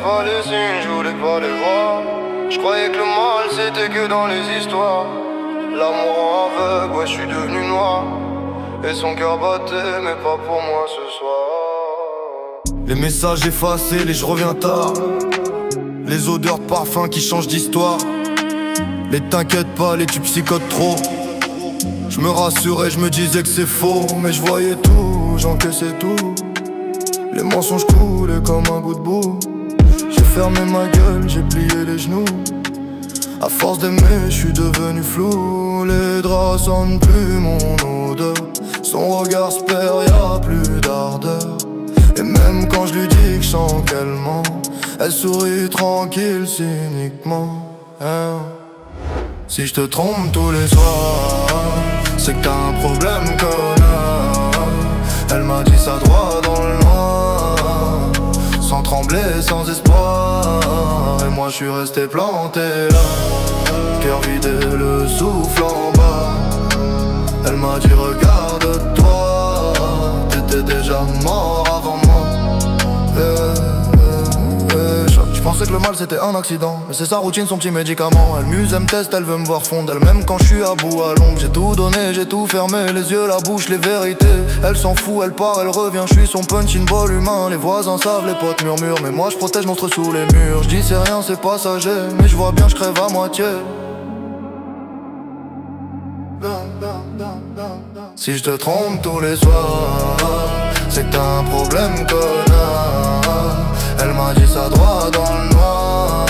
pas les signes, je voulais pas les voir. Je croyais que le mal c'était que dans les histoires. L'amour aveugle, ouais je suis devenu noir. Et son cœur battait, mais pas pour moi ce soir. Les messages effacés, les je reviens tard. Les odeurs de parfum qui changent d'histoire. Les t'inquiète pas, les tu psychotes trop. Je me rassurais, je me disais que c'est faux. Mais je voyais tout, j'encaissais tout. Les mensonges coulaient comme un bout de boue. J'ai fermé ma gueule, j'ai plié les genoux. À force d'aimer, je suis devenu flou. Les draps sentent plus mon odeur. Son regard se perd, y'a plus d'ardeur. Et même quand je lui dis que je sens qu'elle ment, elle sourit tranquille, cyniquement, hein. Si je te trompe tous les soirs, c'est que t'as un problème, connard. Elle m'a dit ça droit dans le noir, sans trembler, sans espoir. Et moi je suis resté planté là, cœur vidé, le souffle en bas. Elle m'a dit regarde-toi, t'étais déjà mort avant moi. Je pensais que le mal c'était un accident, mais c'est sa routine, son petit médicament. Elle m'use, elle me teste, elle veut me voir fondre. Elle m'aime quand je suis à bout à l'ombre. J'ai tout donné, j'ai tout fermé, les yeux, la bouche, les vérités. Elle s'en fout, elle part, elle revient, je suis son punching ball humain. Les voisins savent, les potes murmurent, mais moi je protège monstre sous les murs. Je dis c'est rien, c'est passager, mais je vois bien je crève à moitié. Si je te trompe tous les soirs, c'est que t'as un problème, connard. Elle m'a dit ça droit dans le noir,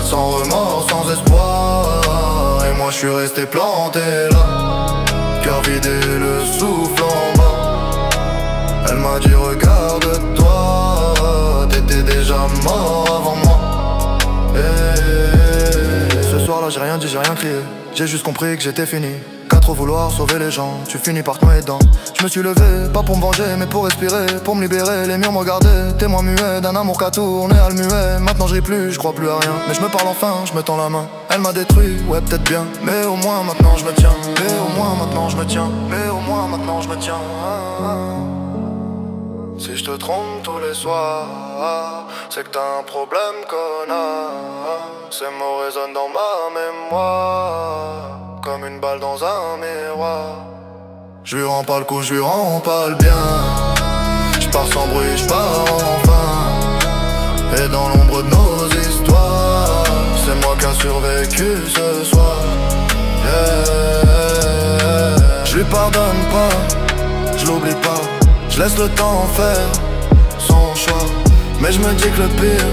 sans remords, sans espoir. Et moi je suis resté planté là, cœur vidé, le souffle en bas. Elle m'a dit regarde-toi, t'étais déjà mort avant moi. Et ce soir là j'ai rien dit, j'ai rien crié. J'ai juste compris que j'étais fini. Qu'à trop vouloir sauver les gens, tu finis par te noyer dedans. Je me suis levé, pas pour me venger, mais pour respirer, pour me libérer. Les murs me regardaient, témoin muet d'un amour qu'a tourné à le muet. Maintenant je ris plus, je crois plus à rien, mais je me parle enfin, je me tends la main. Elle m'a détruit, ouais peut-être bien, mais au moins maintenant je me tiens. Mais au moins maintenant je me tiens, mais au moins maintenant je me tiens. Si je te trompe tous les soirs, c'est que t'as un problème, connard. Ces mots résonnent dans ma mémoire, comme une balle dans un miroir. Je lui rends pas le coup, je lui rends pas le bien. Je pars sans bruit, je pars en vain. Et dans l'ombre de nos histoires, c'est moi qui a survécu ce soir, yeah. Je lui pardonne pas, je l'oublie pas. Je laisse le temps faire son choix. Mais je me dis que le pire,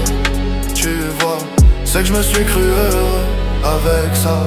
tu vois, c'est que je me suis cru heureux avec ça.